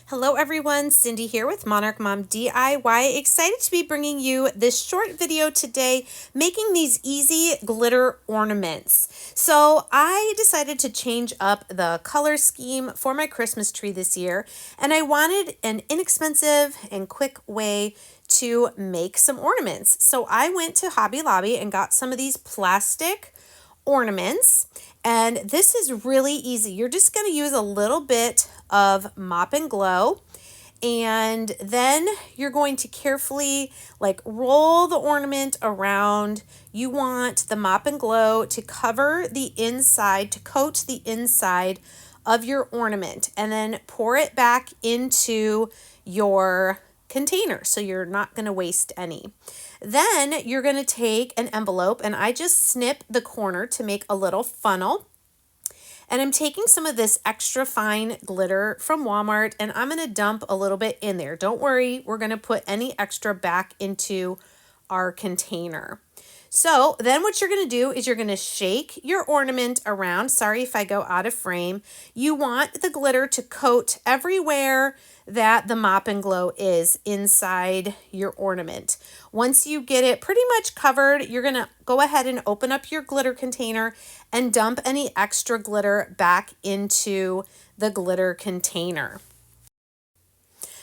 Hello everyone, Cindy here with Monarch Mom DIY. Excited to be bringing you this short video today, making these easy glitter ornaments. So I decided to change up the color scheme for my Christmas tree this year, and I wanted an inexpensive and quick way to make some ornaments. So I went to Hobby Lobby and got some of these plastic ornaments, and this is really easy. You're just going to use a little bit of Mop and Glow, and then you're going to carefully roll the ornament around. You want the Mop and Glow to cover the inside, to coat the inside of your ornament, and then pour it back into your container so you're not going to waste any. Then you're going to take an envelope, and I just snip the corner to make a little funnel. And I'm taking some of this extra fine glitter from Walmart, and I'm going to dump a little bit in there. Don't worry, we're going to put any extra back into our container. So then what you're going to do is you're going to shake your ornament around. Sorry if I go out of frame. You want the glitter to coat everywhere that the Mop and Glow is inside your ornament. Once you get it pretty much covered, you're going to go ahead and open up your glitter container and dump any extra glitter back into the glitter container.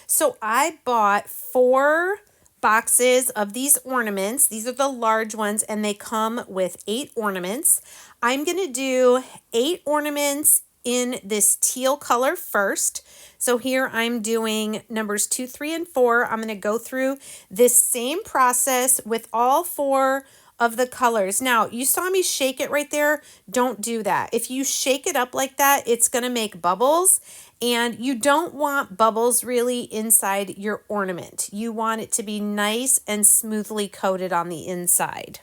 So I bought 4 boxes of these ornaments. These are the large ones, and they come with 8 ornaments. I'm going to do 8 ornaments in this teal color first. So here I'm doing numbers 2, 3, and 4. I'm going to go through this same process with all 4 of the colors. Now, you saw me shake it right there. Don't do that. If you shake it up like that, it's going to make bubbles, and you don't want bubbles really inside your ornament. You want it to be nice and smoothly coated on the inside.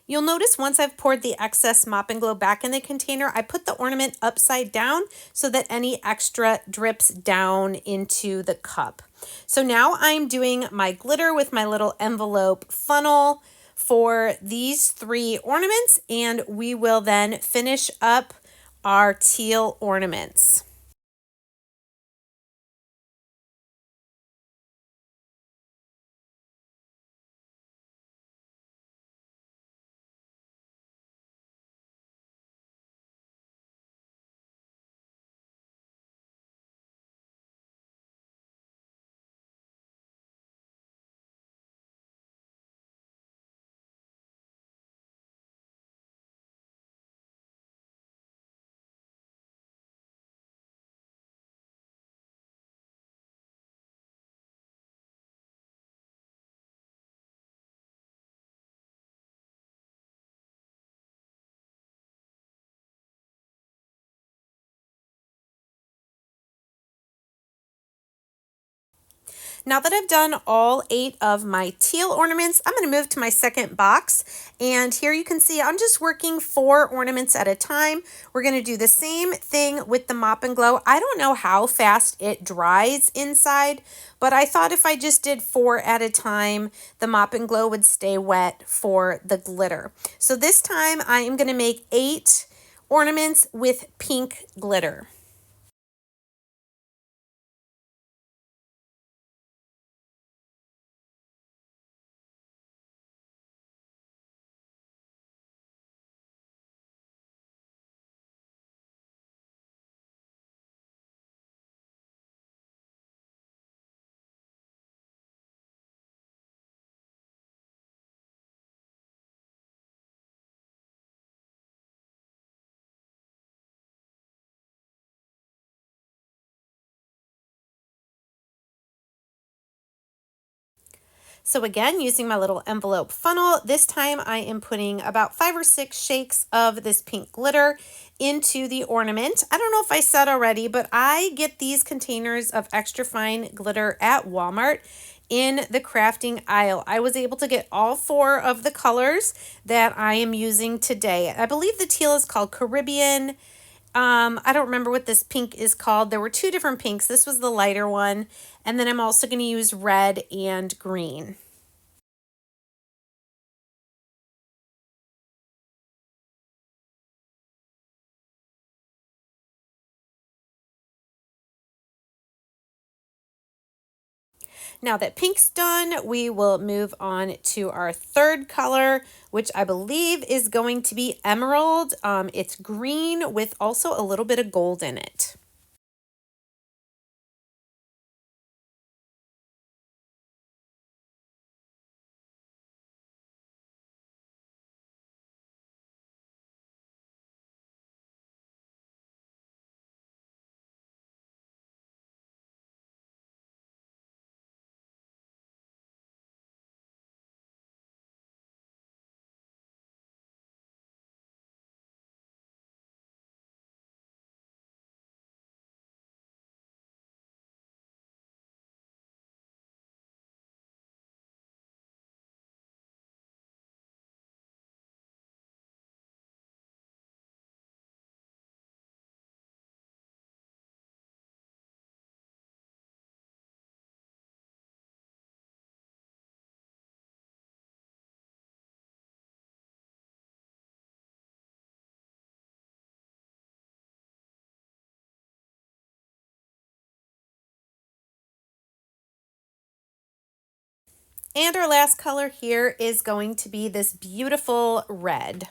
You'll notice once I've poured the excess Mop and Glow back in the container, I put the ornament upside down so that any extra drips down into the cup. So now I'm doing my glitter with my little envelope funnel for these 3 ornaments, and we will then finish up our teal ornaments. Now that I've done all 8 of my teal ornaments, I'm going to move to my second box. And here you can see I'm just working 4 ornaments at a time. We're going to do the same thing with the Mop and Glow. I don't know how fast it dries inside, but I thought if I just did 4 at a time, the Mop and Glow would stay wet for the glitter. So this time I am going to make 8 ornaments with pink glitter. So again, using my little envelope funnel, this time I am putting about 5 or 6 shakes of this pink glitter into the ornament. I don't know if I said already, but I get these containers of extra fine glitter at Walmart in the crafting aisle. I was able to get all 4 of the colors that I am using today. I believe the teal is called Caribbean. I don't remember what this pink is called. There were 2 different pinks. This was the lighter one. And then I'm also going to use red and green. Now that pink's done, we will move on to our third color, which I believe is going to be emerald. It's green with also a little bit of gold in it. And our last color here is going to be this beautiful red.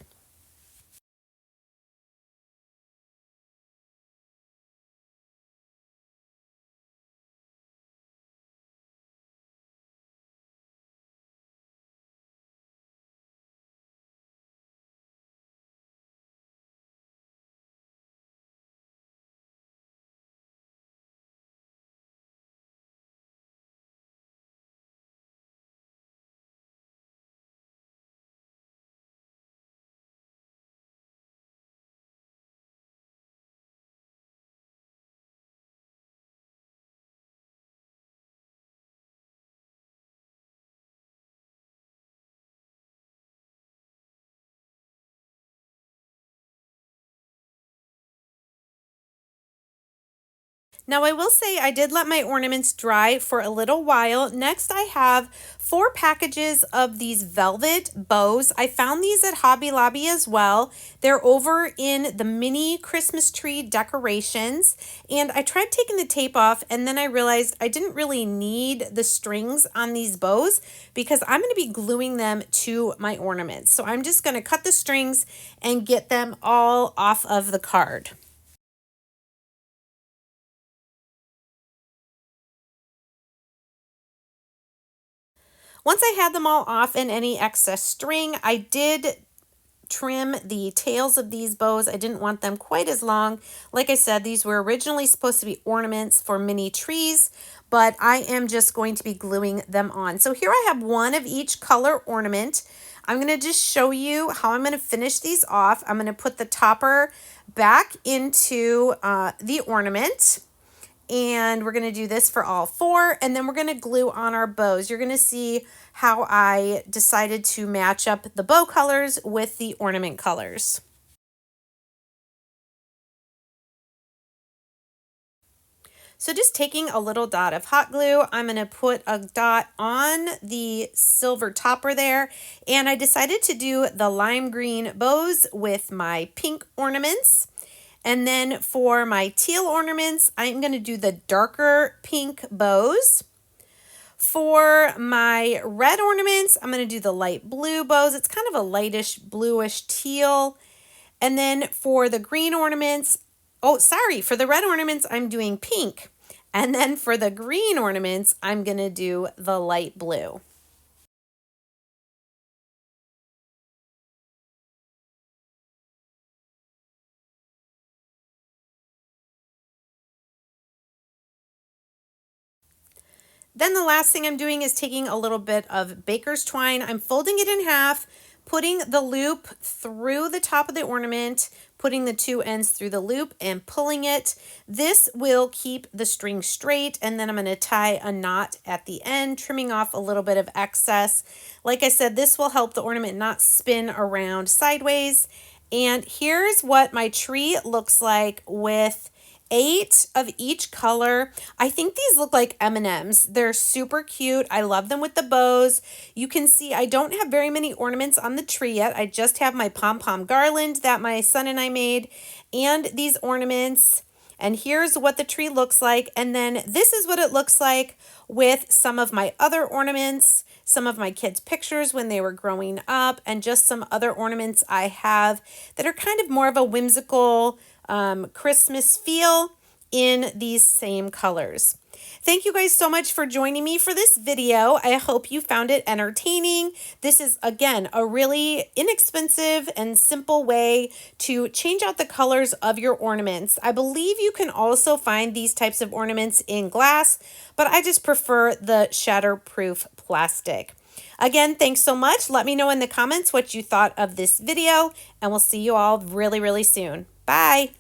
Now I will say I did let my ornaments dry for a little while. Next I have 4 packages of these velvet bows. I found these at Hobby Lobby as well. They're over in the mini Christmas tree decorations. And I tried taking the tape off and then I realized I didn't really need the strings on these bows because I'm going to be gluing them to my ornaments. So I'm just going to cut the strings and get them all off of the card. Once I had them all off and any excess string, I did trim the tails of these bows. I didn't want them quite as long. Like I said, these were originally supposed to be ornaments for mini trees, but I am just going to be gluing them on. So here I have one of each color ornament. I'm going to just show you how I'm going to finish these off. I'm going to put the topper back into the ornament. And we're going to do this for all 4, and then we're going to glue on our bows. You're going to see how I decided to match up the bow colors with the ornament colors. So just taking a little dot of hot glue, I'm going to put a dot on the silver topper there, and I decided to do the lime green bows with my pink ornaments. And then for my teal ornaments, I'm going to do the darker pink bows. For my red ornaments, I'm going to do the light blue bows. It's kind of a lightish bluish teal. And then for the green ornaments, for the red ornaments, I'm doing pink. And then for the green ornaments, I'm going to do the light blue. Then the last thing I'm doing is taking a little bit of baker's twine. I'm folding it in half, putting the loop through the top of the ornament, putting the 2 ends through the loop and pulling it. This will keep the string straight, and then I'm going to tie a knot at the end, trimming off a little bit of excess. Like I said, this will help the ornament not spin around sideways. And here's what my tree looks like with 8 of each color. I think these look like M&Ms. They're super cute. I love them with the bows. You can see I don't have very many ornaments on the tree yet. I just have my pom-pom garland that my son and I made and these ornaments. And here's what the tree looks like. And then this is what it looks like with some of my other ornaments, some of my kids' pictures when they were growing up, and just some other ornaments I have that are kind of more of a whimsical Christmas feel in these same colors. Thank you guys so much for joining me for this video. I hope you found it entertaining. This is, again, a really inexpensive and simple way to change out the colors of your ornaments. I believe you can also find these types of ornaments in glass, but I just prefer the shatterproof plastic. Again, thanks so much. Let me know in the comments what you thought of this video, and we'll see you all really, really soon. Bye.